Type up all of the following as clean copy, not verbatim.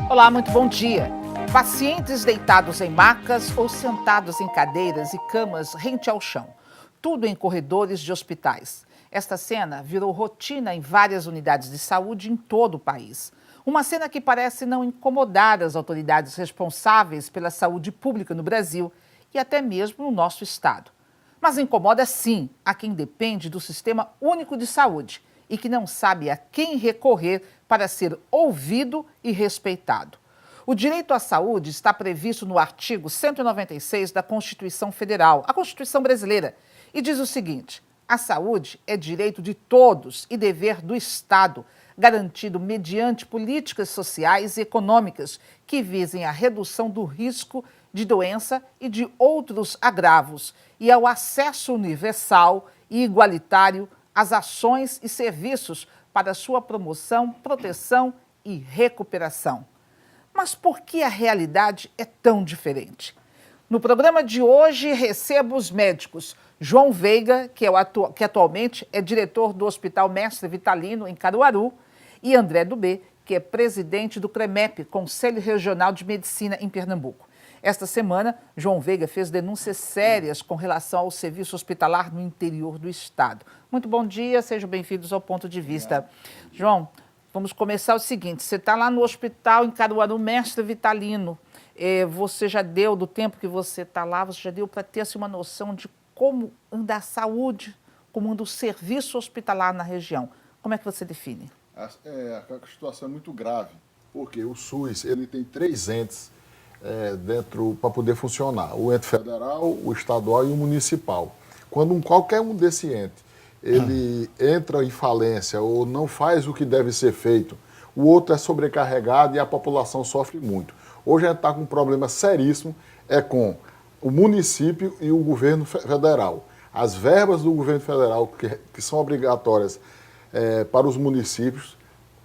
Olá, muito bom dia. Pacientes deitados em macas ou sentados em cadeiras e camas rente ao chão. Tudo em corredores de hospitais. Esta cena virou rotina em várias unidades de saúde em todo o país. Uma cena que parece não incomodar as autoridades responsáveis pela saúde pública no Brasil e até mesmo no nosso estado. Mas incomoda sim a quem depende do Sistema Único de Saúde e que não sabe a quem recorrer para ser ouvido e respeitado. O direito à saúde está previsto no artigo 196 da Constituição Federal, a Constituição brasileira, e diz o seguinte: a saúde é direito de todos e dever do Estado, garantido mediante políticas sociais e econômicas que visem a redução do risco de doença e de outros agravos e ao acesso universal e igualitário às ações e serviços para sua promoção, proteção e recuperação. Mas por que a realidade é tão diferente? No programa de hoje, recebo os médicos João Veiga, que atualmente é diretor do Hospital Mestre Vitalino, em Caruaru, e André Dubé, que é presidente do CREMEP, Conselho Regional de Medicina, em Pernambuco. Esta semana, João Veiga fez denúncias sérias com relação ao serviço hospitalar no interior do estado. Muito bom dia, sejam bem-vindos ao Ponto de Vista. João, vamos começar o seguinte: você está lá no hospital em Caruaru, Mestre Vitalino. Você já deu, do tempo que você está lá, você já deu para ter assim, uma noção de como anda a saúde, como anda o serviço hospitalar na região. Como é que você define? A situação é muito grave, porque o SUS ele tem três entes dentro para poder funcionar: o ente federal, o estadual e o municipal. Quando qualquer um desse ente ele entra em falência ou não faz o que deve ser feito, o outro é sobrecarregado e a população sofre muito. Hoje a gente está com um problema seríssimo com o município e o governo federal. As verbas do governo federal, que são obrigatórias para os municípios,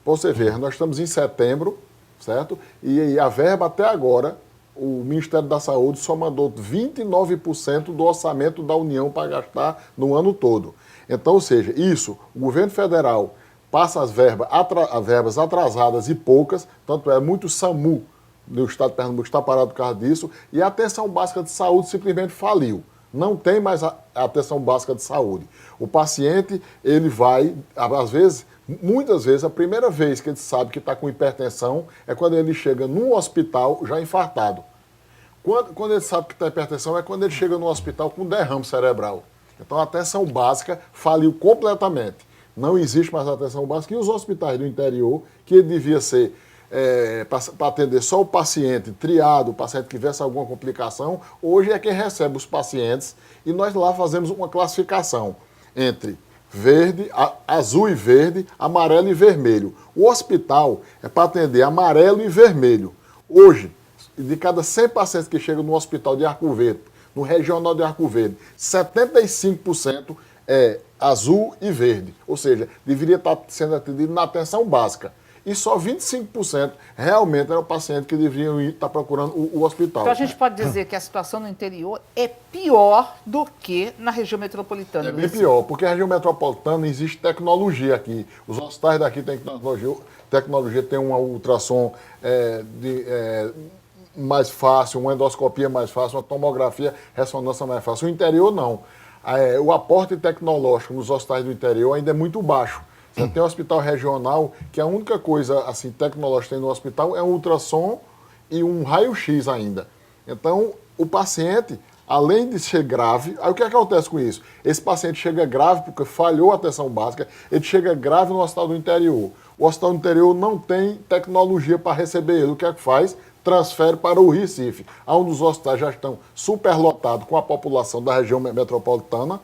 você vê, nós estamos em setembro, certo? E a verba até agora, o Ministério da Saúde só mandou 29% do orçamento da União para gastar no ano todo. Então, ou seja, isso, o governo federal passa as verbas atrasadas e poucas, tanto é muito SAMU no estado de Pernambuco está parado por causa disso, e a atenção básica de saúde simplesmente faliu. Não tem mais a atenção básica de saúde. O paciente, ele vai, às vezes, muitas vezes, a primeira vez que ele sabe que está com hipertensão é quando ele chega num hospital já infartado. Quando ele sabe que está com hipertensão é quando ele chega no hospital com derrame cerebral. Então a atenção básica faliu completamente. Não existe mais atenção básica. E os hospitais do interior, que ele devia ser para atender só o paciente triado, o paciente que tivesse alguma complicação, hoje é quem recebe os pacientes e nós lá fazemos uma classificação entre verde, azul e verde, amarelo e vermelho. O hospital é para atender amarelo e vermelho. Hoje, de cada 100 pacientes que chegam no hospital de Arco Verde, no regional de Arco Verde, 75% é azul e verde. Ou seja, deveria estar sendo atendido na atenção básica. E só 25% realmente eram pacientes que deveriam estar procurando o hospital. Então a gente pode dizer que a situação no interior é pior do que na região metropolitana. É bem pior, porque a região metropolitana existe tecnologia aqui. Os hospitais daqui têm tecnologia, tem uma ultrassom mais fácil, uma endoscopia mais fácil, uma tomografia, ressonância mais fácil. O interior não. O aporte tecnológico nos hospitais do interior ainda é muito baixo. Você tem um hospital regional que a única coisa assim, tecnológica que tem no hospital é um ultrassom e um raio-x ainda. Então, o paciente, além de ser grave, aí o que acontece com isso? Esse paciente chega grave porque falhou a atenção básica, ele chega grave no hospital do interior. O hospital do interior não tem tecnologia para receber ele. O que é que faz? Transfere para o Recife, onde os hospitais já estão superlotados com a população da região metropolitana,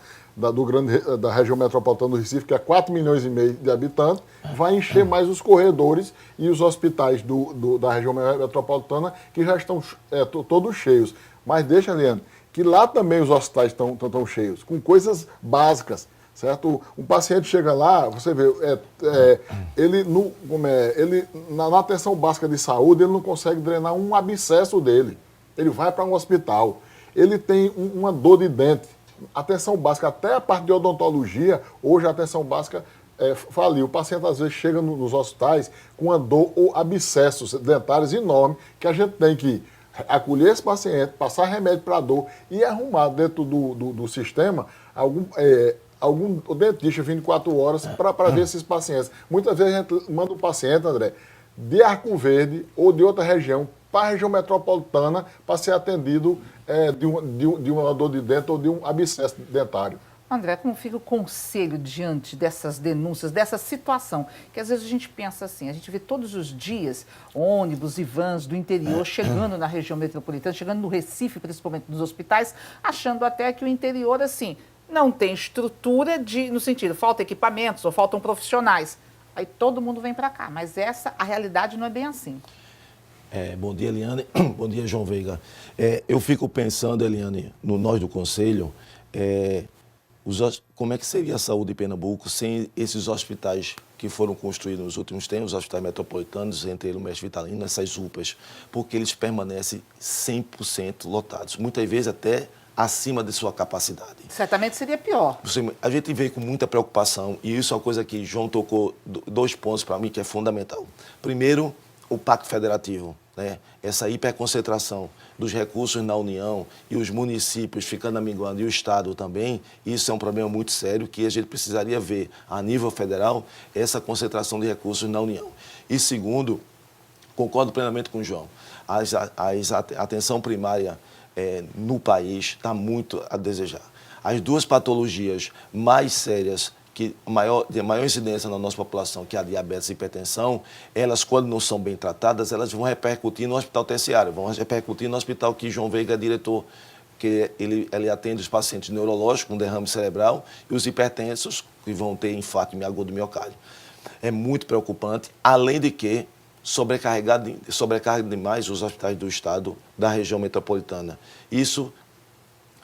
da região metropolitana do Recife, que é 4,5 milhões de habitantes, vai encher mais os corredores e os hospitais da região metropolitana, que já estão todos cheios. Mas deixa, Leandro, que lá também os hospitais estão cheios, com coisas básicas, certo? Um paciente chega lá, você vê, na atenção básica de saúde, ele não consegue drenar um abscesso dele. Ele vai para um hospital, ele tem uma dor de dente. Atenção básica, até a parte de odontologia, hoje a atenção básica faliu. O paciente, às vezes, chega nos hospitais com uma dor ou abscessos dentários enormes, que a gente tem que acolher esse paciente, passar remédio para a dor e arrumar dentro do sistema algum dentista 24 horas para ver esses pacientes. Muitas vezes a gente manda o paciente, André, de Arco Verde ou de outra região para a região metropolitana para ser atendido de uma dor de dente ou de um abscesso dentário. André, como fica o conselho diante dessas denúncias, dessa situação? Que às vezes a gente pensa assim, a gente vê todos os dias ônibus e vans do interior chegando na região metropolitana, chegando no Recife, principalmente nos hospitais, achando até que o interior, assim, não tem estrutura no sentido, falta equipamentos ou faltam profissionais. Aí todo mundo vem para cá, mas a realidade não é bem assim. Bom dia, Eliane. Bom dia, João Veiga. Eu fico pensando, Eliane, nós do Conselho, como é que seria a saúde em Pernambuco sem esses hospitais que foram construídos nos últimos tempos, os hospitais metropolitanos, entre eles o Mestre Vitalino, essas UPAs, porque eles permanecem 100% lotados, muitas vezes até acima de sua capacidade. Certamente seria pior. A gente vê com muita preocupação, e isso é uma coisa que João tocou, 2 pontos para mim que é fundamental. Primeiro, o Pacto Federativo, né? Essa hiperconcentração dos recursos na União e os municípios ficando aminguando e o Estado também, isso é um problema muito sério que a gente precisaria ver a nível federal essa concentração de recursos na União. E segundo, concordo plenamente com o João, a atenção primária no país está muito a desejar. As 2 patologias mais sérias de maior incidência na nossa população, que é a diabetes e a hipertensão, elas, quando não são bem tratadas, elas vão repercutir no hospital terciário, vão repercutir no hospital que João Veiga é diretor, que ele atende os pacientes neurológicos com derrame cerebral e os hipertensos, que vão ter infarto agudo do miocárdio. É muito preocupante, além de que sobrecarrega demais os hospitais do Estado, da região metropolitana. Isso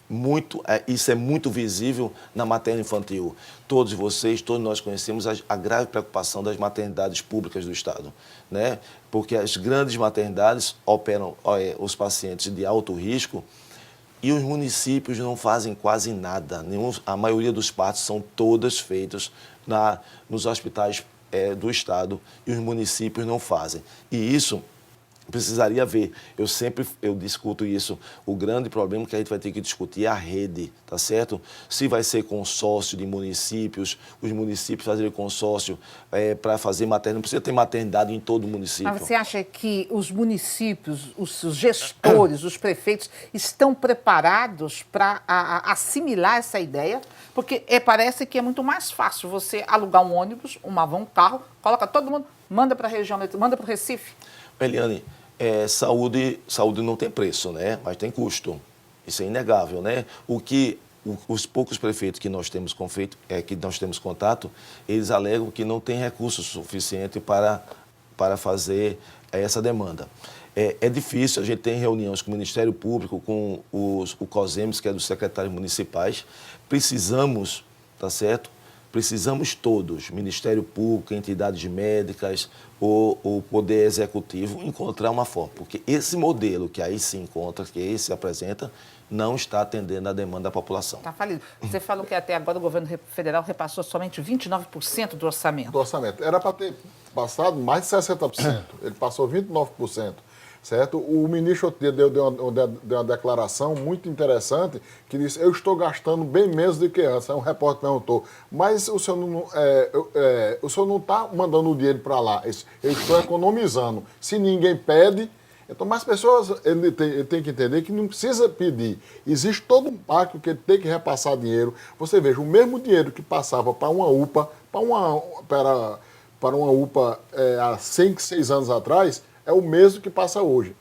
é muito visível na materna infantil. Todos vocês, todos nós conhecemos a grave preocupação das maternidades públicas do Estado, né? Porque as grandes maternidades operam os pacientes de alto risco e os municípios não fazem quase nada. A maioria dos partos são todas feitos nos hospitais do Estado e os municípios não fazem. E isso precisaria ver. Eu discuto isso. O grande problema que a gente vai ter que discutir é a rede, tá certo? Se vai ser consórcio de municípios, os municípios fazerem consórcio para fazer maternidade. Não precisa ter maternidade em todo o município. Mas você acha que os municípios, os gestores, os prefeitos estão preparados para assimilar essa ideia? Porque parece que é muito mais fácil você alugar um ônibus, um carro, coloca todo mundo, manda para a região, manda para o Recife. Eliane, saúde não tem preço, né? Mas tem custo. Isso é inegável, né? Os poucos prefeitos que nós temos contato, eles alegam que não tem recurso suficiente para fazer essa demanda. É difícil, a gente tem reuniões com o Ministério Público, com o COSEMES, que é dos secretários municipais. Precisamos, tá certo? Precisamos todos, Ministério Público, entidades médicas, o Poder Executivo, encontrar uma forma. Porque esse modelo que aí se encontra, que aí se apresenta, não está atendendo à demanda da população. Está falido. Você falou que até agora o governo federal repassou somente 29% do orçamento. Do orçamento. Era para ter passado mais de 60%. Ele passou 29%. Certo? O ministro deu uma declaração muito interessante que disse: eu estou gastando bem menos do que antes. Aí um repórter perguntou: mas o senhor não está mandando o dinheiro para lá, eu estou economizando. Se ninguém pede, então mais pessoas, ele tem que entender que não precisa pedir. Existe todo um pacto que ele tem que repassar dinheiro. Você veja, o mesmo dinheiro que passava para uma UPA, para uma UPA há 5, 6 anos atrás, é o mesmo que passa hoje.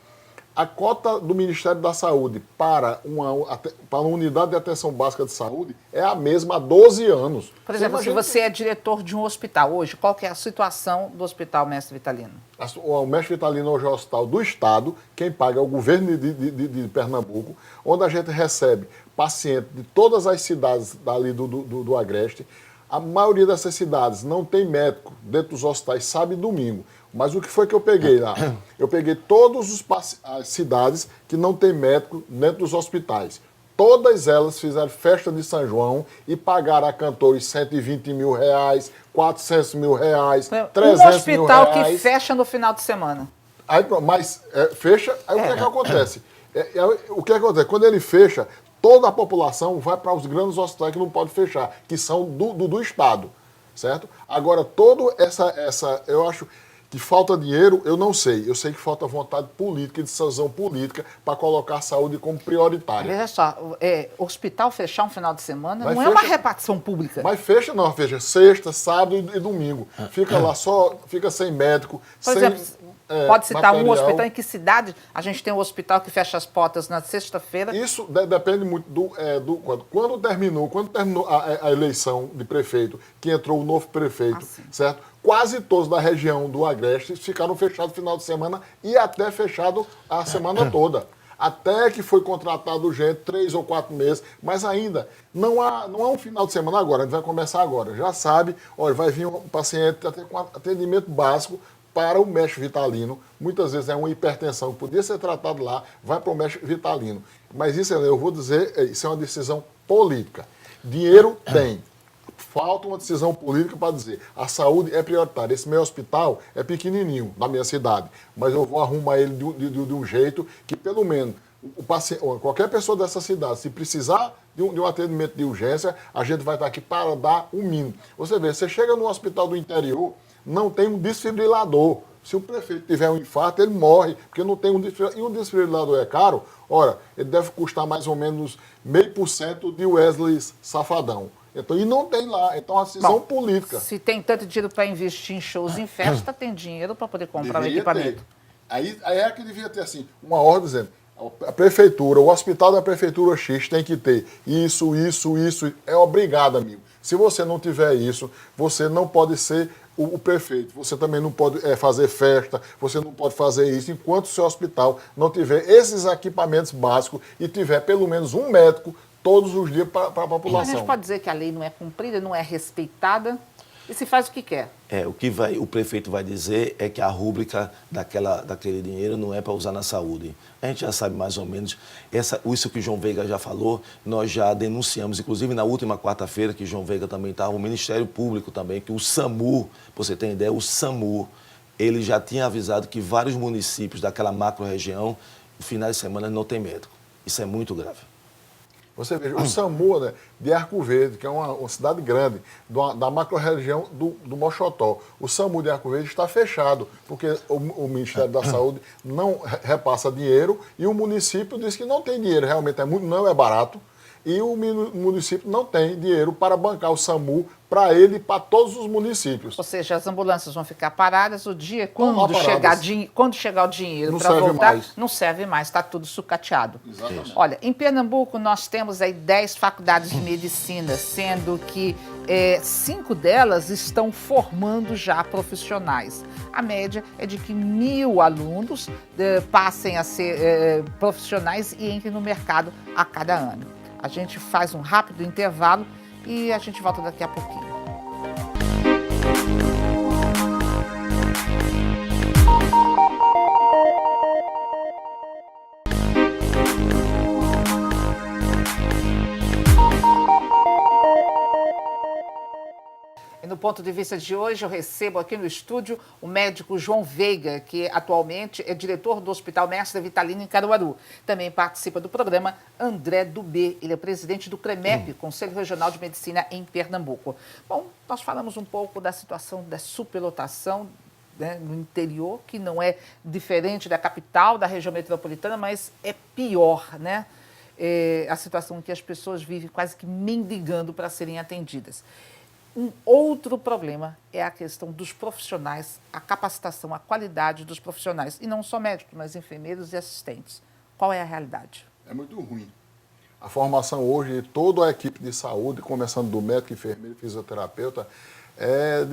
A cota do Ministério da Saúde para uma unidade de atenção básica de saúde é a mesma há 12 anos. Por exemplo, se você é diretor de um hospital hoje, qual que é a situação do Hospital Mestre Vitalino? O Mestre Vitalino hoje é o hospital do Estado, quem paga é o governo de Pernambuco, onde a gente recebe pacientes de todas as cidades dali do Agreste. A maioria dessas cidades não tem médico dentro dos hospitais, sábado e domingo. Mas o que foi que eu peguei lá? Eu peguei todas as cidades que não tem médico dentro dos hospitais. todas elas fizeram festa de São João e pagaram a cantores 120 mil reais, 400 mil reais, 300 mil reais. Um hospital que fecha no final de semana. Aí, mas fecha, aí o que é que acontece? O que acontece? Quando ele fecha, toda a população vai para os grandes hospitais que não pode fechar, que são do Estado, certo? Agora, eu acho que falta dinheiro, eu não sei. Eu sei que falta vontade política, decisão política, para colocar a saúde como prioritária. Veja só, hospital fechar um final de semana Mas não é uma repartição pública. Mas fecha sexta, sábado e domingo. Fica lá fica sem médico, Por sem exemplo, pode citar um material. hospital, em que cidade a gente tem um hospital que fecha as portas na sexta-feira? Isso depende muito quando terminou a eleição de prefeito, que entrou o novo prefeito, certo? Quase todos da região do Agreste ficaram fechados no final de semana e até fechado a semana toda. Até que foi contratado gente 3 ou 4 meses, mas ainda não há um final de semana agora, a gente vai começar agora. Já sabe, olha, vai vir um paciente até com atendimento básico para o mestre vitalino. Muitas vezes é uma hipertensão que podia ser tratado lá, vai para o mestre vitalino. Mas isso, eu vou dizer, isso é uma decisão política. Dinheiro tem. Falta uma decisão política para dizer, a saúde é prioritária. Esse meu hospital é pequenininho, na minha cidade, mas eu vou arrumar ele de um jeito que, pelo menos, o paciente, qualquer pessoa dessa cidade, se precisar de um atendimento de urgência, a gente vai estar aqui para dar o mínimo. Você vê, você chega no hospital do interior, não tem um desfibrilador. Se o prefeito tiver um infarto, ele morre, porque não tem um desfibrilador. E um desfibrilador é caro, ora, ele deve custar mais ou menos 0,5% de Wesley Safadão. Então, e não tem lá. Então, a decisão política. Se tem tanto dinheiro para investir em shows em festa, tem dinheiro para poder comprar o equipamento. Aí é que devia ter, assim, uma ordem dizendo, a prefeitura, o hospital da prefeitura X tem que ter isso. É obrigado, amigo. Se você não tiver isso, você não pode ser o prefeito. Você também não pode fazer festa, você não pode fazer isso enquanto o seu hospital não tiver esses equipamentos básicos e tiver pelo menos um médico todos os dias para a população. A gente pode dizer que a lei não é cumprida, não é respeitada e se faz o que quer. O prefeito vai dizer é que a rúbrica daquele dinheiro não é para usar na saúde. A gente já sabe mais ou menos, isso que o João Veiga já falou, nós já denunciamos, inclusive na última quarta-feira, que o João Veiga também estava, o Ministério Público também, que o SAMU, para você ter ideia, o SAMU, ele já tinha avisado que vários municípios daquela macro-região, no final de semana, não tem médico. Isso é muito grave. Você veja, o SAMU, né, de Arco Verde, que é uma cidade grande, da macro-região do Mochotó. O SAMU de Arco Verde está fechado, porque o Ministério da Saúde não repassa dinheiro e o município diz que não tem dinheiro, realmente não é barato, e o município não tem dinheiro para bancar o SAMU para ele e para todos os municípios. Ou seja, as ambulâncias vão ficar paradas o dia, quando chegar o dinheiro para voltar, não serve mais, está tudo sucateado. Exatamente. Olha, em Pernambuco nós temos aí 10 faculdades de medicina, sendo que 5 delas estão formando já profissionais. A média é de que 1.000 alunos passem a ser profissionais e entrem no mercado a cada ano. A gente faz um rápido intervalo e a gente volta daqui a pouquinho. E no ponto de vista de hoje, eu recebo aqui no estúdio o médico João Veiga, que atualmente é diretor do Hospital Mestre Vitalino em Caruaru. Também participa do programa André Dubê. Ele é presidente do CREMEP, Conselho Regional de Medicina em Pernambuco. Bom, nós falamos um pouco da situação da superlotação, né, no interior, que não é diferente da capital, da região metropolitana, mas é pior, né? A situação em que as pessoas vivem quase que mendigando para serem atendidas. Um outro problema é a questão dos profissionais, a capacitação, a qualidade dos profissionais, e não só médicos, mas enfermeiros e assistentes. Qual é a realidade? É muito ruim. A formação hoje de toda a equipe de saúde, começando do médico, enfermeiro e fisioterapeuta, é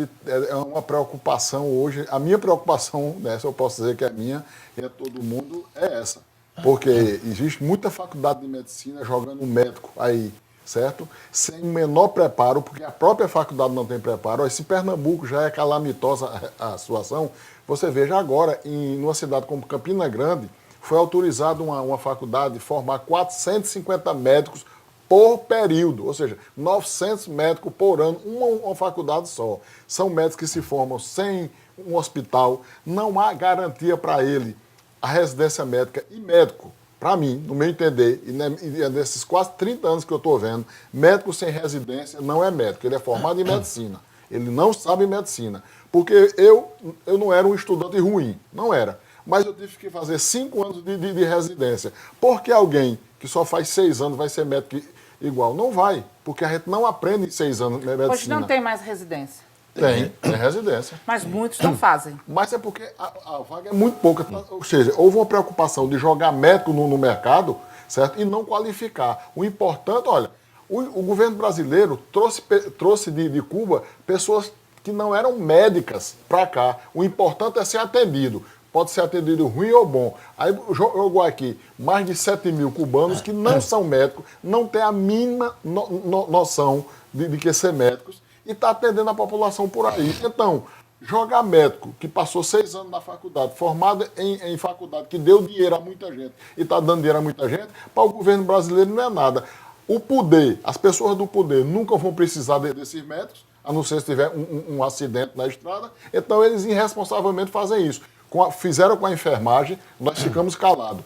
uma preocupação hoje. A minha preocupação, né, se eu posso dizer que é minha, e é todo mundo, é essa. Porque existe muita faculdade de medicina jogando um médico aí, certo? Sem o menor preparo, porque a própria faculdade não tem preparo. Se Pernambuco já é calamitosa a situação, você veja agora, numa cidade como Campina Grande, foi autorizado uma faculdade formar 450 médicos por período, ou seja, 900 médicos por ano, uma faculdade só. São médicos que se formam sem um hospital, não há garantia para ele a residência médica e médico. Para mim, no meu entender, e nesses quase 30 anos que eu estou vendo, médico sem residência não é médico, ele é formado em medicina. Ele não sabe medicina. Porque eu não era um estudante ruim, não era. Mas eu tive que fazer 5 anos de residência. Porque alguém que só faz 6 anos vai ser médico igual? Não vai, porque a gente não aprende em 6 anos medicina. Hoje não tem mais residência. Tem residência. Mas muitos não fazem. Mas é porque a vaga é muito pouca. Ou seja, houve uma preocupação de jogar médico no mercado, certo? E não qualificar. O importante, olha, o governo brasileiro trouxe de Cuba pessoas que não eram médicas para cá. O importante é ser atendido. Pode ser atendido ruim ou bom. Aí jogou aqui mais de 7 mil cubanos que não são médicos, não têm a mínima noção de que ser médicos, e está atendendo a população por aí. Então, jogar médico que passou 6 anos na faculdade, formado em faculdade, que deu dinheiro a muita gente e está dando dinheiro a muita gente, para o governo brasileiro não é nada. O poder, as pessoas do poder nunca vão precisar desses médicos, a não ser se tiver um acidente na estrada, então eles irresponsavelmente fazem isso. Fizeram com a enfermagem, nós ficamos calados.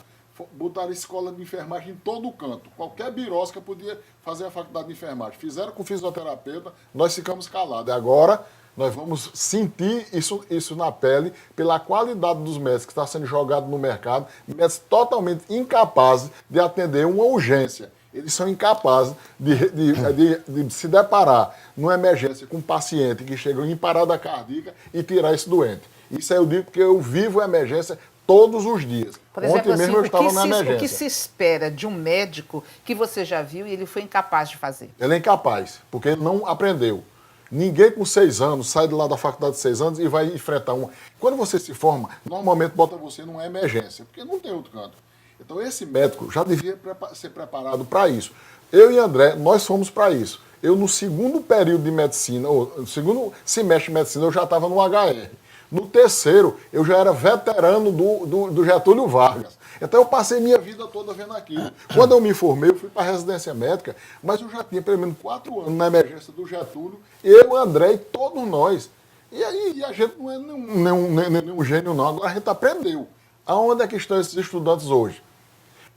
Botaram escola de enfermagem em todo canto. Qualquer birosca podia fazer a faculdade de enfermagem. Fizeram com fisioterapeuta, nós ficamos calados. Agora, nós vamos sentir isso na pele pela qualidade dos médicos que está sendo jogado no mercado, médicos totalmente incapazes de atender uma urgência. Eles são incapazes de se deparar numa emergência com um paciente que chega em parada cardíaca e tirar esse doente. Isso aí eu digo porque eu vivo a emergência todos os dias. Por exemplo, Ontem mesmo eu estava na emergência. O que se espera de um médico que você já viu e ele foi incapaz de fazer? Ele é incapaz, porque ele não aprendeu. Ninguém com 6 anos sai de lá da faculdade de 6 anos e vai enfrentar uma. Quando você se forma, normalmente bota você numa emergência, porque não tem outro canto. Então esse médico já devia ser preparado para isso. Eu e André, nós fomos para isso. Eu no segundo período de medicina, ou no segundo semestre de medicina, eu já estava no HR. No terceiro, eu já era veterano do Getúlio Vargas. Então eu passei minha vida toda vendo aquilo. Quando eu me formei, eu fui para a residência médica, mas eu já tinha pelo menos 4 anos na emergência do Getúlio, eu, André e todos nós. E aí a gente não é nenhum gênio não, agora a gente aprendeu. Aonde é que estão esses estudantes hoje?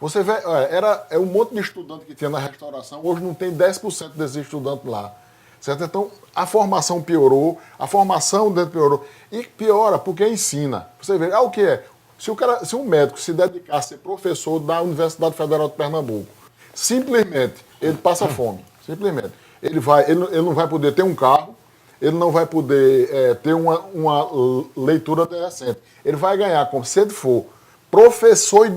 Você vê, era um monte de estudante que tinha na restauração, hoje não tem 10% desses estudantes lá. Certo? Então, a formação piorou, a formação dentro piorou. E piora porque ensina. Você vê, o que é? Se um médico se dedicar a ser professor da Universidade Federal de Pernambuco, simplesmente ele passa fome. Simplesmente. Ele não vai poder ter um carro, ele não vai poder ter uma leitura decente. Ele vai ganhar, como se ele for professor e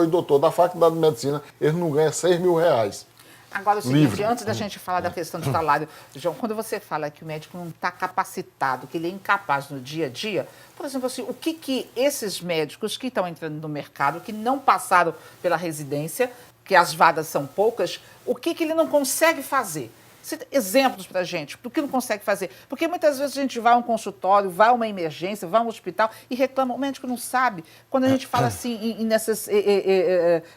doutor da Faculdade de Medicina, ele não ganha R$6.000. Agora, o seguinte, Livre. Antes da gente falar da questão do salário, João, quando você fala que o médico não está capacitado, que ele é incapaz no dia a dia, por exemplo, assim, o que esses médicos que estão entrando no mercado, que não passaram pela residência, que as vagas são poucas, o que ele não consegue fazer? Cita exemplos para a gente do que não consegue fazer. Porque muitas vezes a gente vai a um consultório, vai a uma emergência, vai a um hospital e reclama, o médico não sabe. Quando a gente fala assim, nessas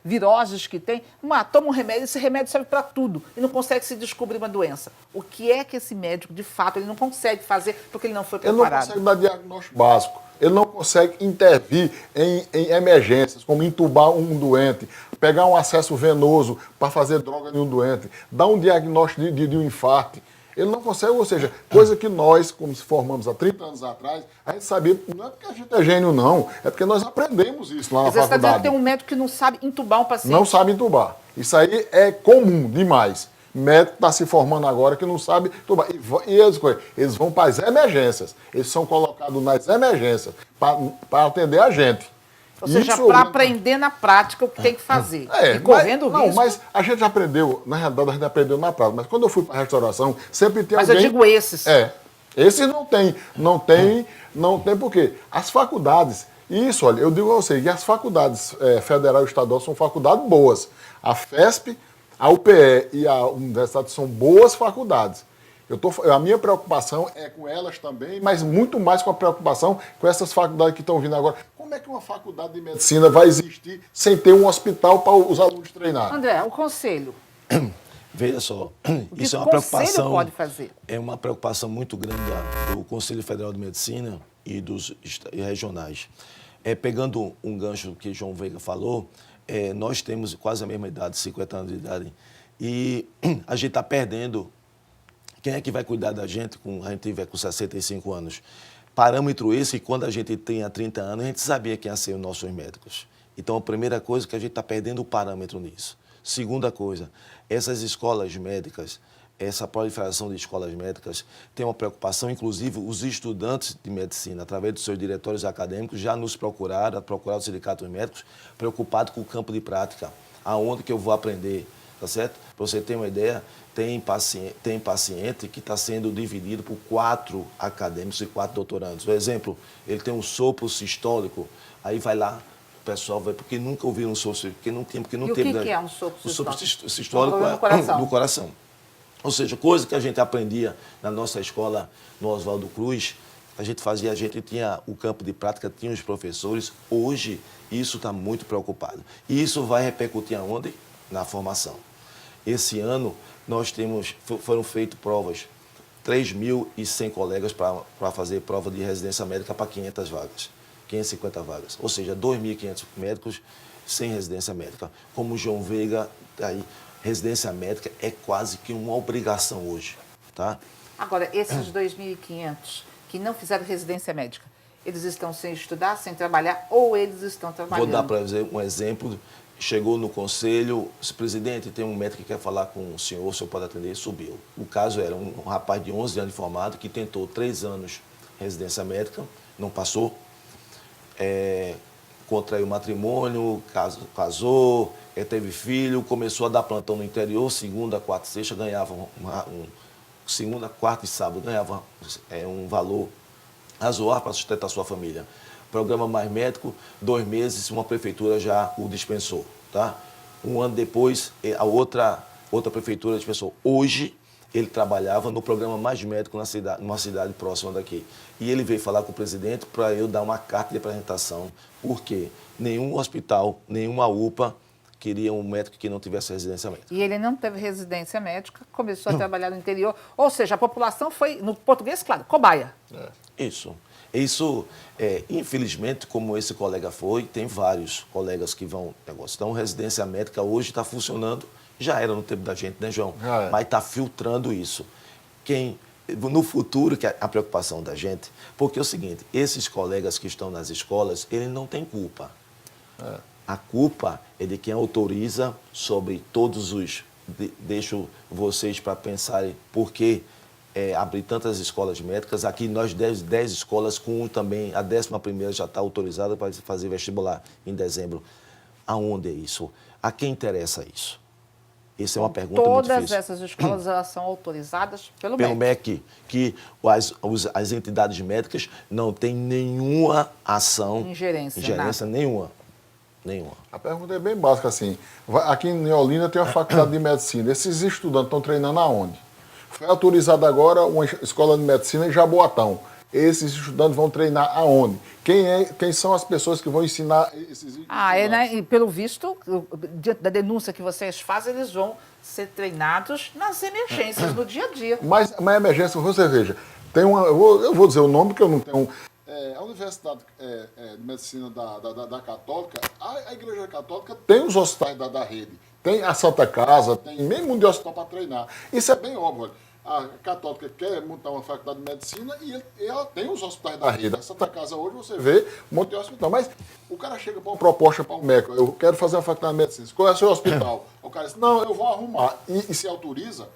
viroses que tem, toma um remédio, esse remédio serve para tudo e não consegue se descobrir uma doença. O que é que esse médico, de fato, ele não consegue fazer porque ele não foi preparado? Ele não consegue dar diagnóstico básico. Ele não consegue intervir em emergências, como entubar um doente, pegar um acesso venoso para fazer droga em um doente, dar um diagnóstico de um infarto. Ele não consegue, ou seja, coisa que nós, como se formamos há 30 anos atrás, a gente sabia, não é porque a gente é gênio, não, é porque nós aprendemos isso lá na faculdade. Você está dizendo que tem um médico que não sabe entubar um paciente? Não sabe entubar. Isso aí é comum demais. Médico está se formando agora que não sabe entubar. E eles vão para as emergências. Eles são colocados nas emergências para atender a gente. Ou seja, para aprender na prática o que tem que fazer. E correndo risco. Não, mas a gente já aprendeu, na realidade a gente aprendeu na prática. Mas quando eu fui para a restauração, sempre tem alguém... Mas eu digo esses. Esses não tem por quê? As faculdades, isso, olha, eu digo a você, que as faculdades federal e estadual são faculdades boas. A FESP, a UPE e a Universidade são boas faculdades. A minha preocupação é com elas também, mas muito mais com a preocupação com essas faculdades que estão vindo agora. Como é que uma faculdade de medicina vai existir sem ter um hospital para os alunos treinar? André, o conselho. Veja só, O que isso é o uma conselho preocupação. pode fazer? É uma preocupação muito grande do Conselho Federal de Medicina e dos regionais. Pegando um gancho que João Veiga falou, nós temos quase a mesma idade, 50 anos de idade, e a gente está perdendo. Quem é que vai cuidar da gente quando a gente tiver com 65 anos? Parâmetro esse que quando a gente tinha 30 anos, a gente sabia quem ia ser os nossos médicos. Então, a primeira coisa é que a gente está perdendo o parâmetro nisso. Segunda coisa, essas escolas médicas, essa proliferação de escolas médicas tem uma preocupação, inclusive os estudantes de medicina, através dos seus diretórios acadêmicos, já nos procuraram o Sindicato dos Médicos, preocupado com o campo de prática, aonde que eu vou aprender, tá certo? Para você ter uma ideia, tem paciente que está sendo dividido por 4 acadêmicos e 4 doutorandos. Por exemplo, ele tem um sopro sistólico, aí vai lá, o pessoal vai, porque nunca ouviram um sopro sistólico, porque não E teve... o que é um sopro sistólico? O sopro sistólico No coração. do coração. Ou seja, coisa que a gente aprendia na nossa escola, no Oswaldo Cruz, a gente tinha o campo de prática, tinha os professores. Hoje, isso está muito preocupado. E isso vai repercutir aonde? Na formação. Esse ano, foram feitas provas, 3.100 colegas para fazer prova de residência médica para 500 vagas, 550 vagas. Ou seja, 2.500 médicos sem residência médica. Como o João Veiga, aí, residência médica é quase que uma obrigação hoje, tá? Agora, esses 2.500 que não fizeram residência médica, eles estão sem estudar, sem trabalhar, ou eles estão trabalhando? Vou dar para você um exemplo. Chegou no conselho, disse, presidente, tem um médico que quer falar com o senhor pode atender, subiu. O caso era um rapaz de 11 anos de formado que tentou 3 anos residência médica, não passou, contraiu matrimônio, casou, teve filho, começou a dar plantão no interior, segunda, quarta e sexta, ganhava segunda, quarta e sábado, ganhava um valor razoável para sustentar sua família. Programa Mais Médico, 2 meses, uma prefeitura já o dispensou, tá? Um ano depois, a outra prefeitura dispensou. Hoje, ele trabalhava no programa Mais Médico numa cidade próxima daqui. E ele veio falar com o presidente para eu dar uma carta de apresentação, porque nenhum hospital, nenhuma UPA queria um médico que não tivesse residência médica. E ele não teve residência médica, começou a trabalhar no interior. Ou seja, a população foi, no português, claro, cobaia. Isso, infelizmente, como esse colega foi, tem vários colegas que vão negócio. Então, residência médica hoje está funcionando, já era no tempo da gente, né, João? Mas está filtrando isso. No futuro, que é a preocupação da gente, porque é o seguinte, esses colegas que estão nas escolas, eles não têm culpa. A culpa é de quem autoriza sobre todos os... Deixo vocês para pensarem por que abrir tantas escolas médicas. Aqui nós 10 escolas, com também a 11ª já está autorizada para fazer vestibular em dezembro. Aonde é isso? A quem interessa isso? Essa é uma pergunta muito difícil. Todas essas escolas elas são autorizadas pelo MEC, que as entidades médicas não têm nenhuma ação, ingerência nenhuma. A pergunta é bem básica, assim. Aqui em Olinda tem uma faculdade de medicina. Esses estudantes estão treinando aonde? Foi autorizada agora uma escola de medicina em Jaboatão. Esses estudantes vão treinar aonde? Quem são as pessoas que vão ensinar esses estudantes? né? E pelo visto, diante da denúncia que vocês fazem, eles vão ser treinados nas emergências, no dia a dia. Mas a emergência, você veja, eu vou dizer o nome porque eu não tenho... A Universidade de Medicina da Católica, a Igreja Católica tem os hospitais da rede, tem a Santa Casa, tem meio mundo de hospital para treinar. Isso é bem óbvio. A Católica quer montar uma faculdade de medicina e ela tem os hospitais da rede. A Santa Casa hoje você vê um monte de hospital. Mas o cara chega para uma proposta para o médico, eu quero fazer uma faculdade de medicina, qual é o seu hospital? O cara diz, não, eu vou arrumar. E se autoriza?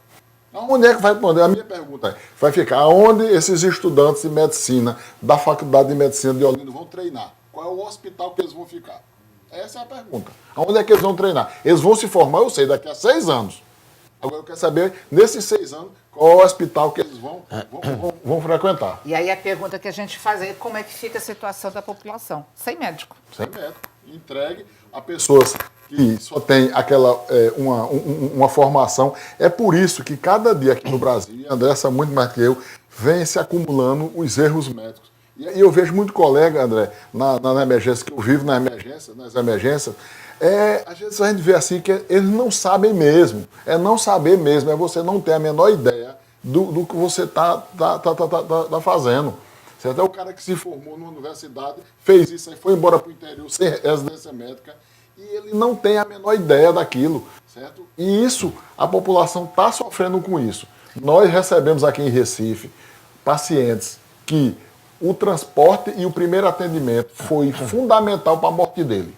Onde é que vai responder? A minha pergunta vai ficar, aonde esses estudantes de medicina da Faculdade de Medicina de Olinda vão treinar? Qual é o hospital que eles vão ficar? Essa é a pergunta. Aonde é que eles vão treinar? Eles vão se formar, eu sei, daqui a 6 anos. Agora eu quero saber, nesses 6 anos, qual é o hospital que eles vão frequentar. E aí a pergunta que a gente faz é como é que fica a situação da população? Sem médico. Sem médico. Entregue a pessoas que só tem uma formação. É por isso que cada dia aqui no Brasil, e André sabe muito mais que eu, vem se acumulando os erros médicos. E eu vejo muito colega, André, na emergência, que eu vivo nas emergências, às vezes a gente vê assim que eles não sabem mesmo. É não saber mesmo, é você não ter a menor ideia do que você tá fazendo. Certo? É o cara que se formou numa universidade, fez isso aí, foi embora para o interior sem residência médica, e ele não tem a menor ideia daquilo. Certo? E isso, a população está sofrendo com isso. Nós recebemos aqui em Recife pacientes que o transporte e o primeiro atendimento foi fundamental para a morte dele.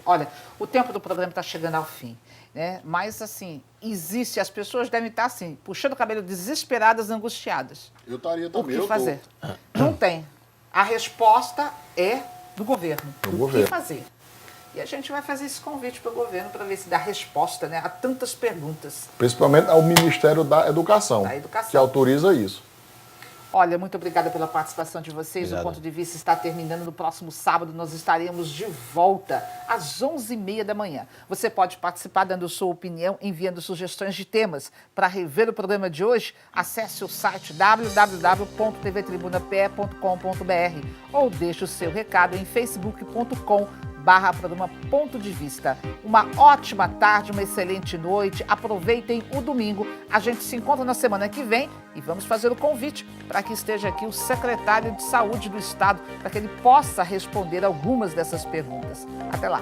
Olha, o tempo do programa está chegando ao fim, né? Mas, assim, as pessoas devem estar, assim, puxando o cabelo, desesperadas, angustiadas. Eu estaria também. O que fazer? Não tem. A resposta é do governo. O que fazer? E a gente vai fazer esse convite para o governo para ver se dá resposta, né, a tantas perguntas. Principalmente ao Ministério da Educação, que autoriza isso. Olha, muito obrigada pela participação de vocês. Obrigado. O Ponto de Vista está terminando. No próximo sábado nós estaremos de volta às 11h30 da manhã. Você pode participar dando sua opinião, enviando sugestões de temas. Para rever o programa de hoje, acesse o site www.tvtribunape.com.br ou deixe o seu recado em facebook.com/programa Ponto de Vista. Uma ótima tarde, uma excelente noite. Aproveitem o domingo. A gente se encontra na semana que vem e vamos fazer o convite para que esteja aqui o secretário de Saúde do Estado, para que ele possa responder algumas dessas perguntas. Até lá.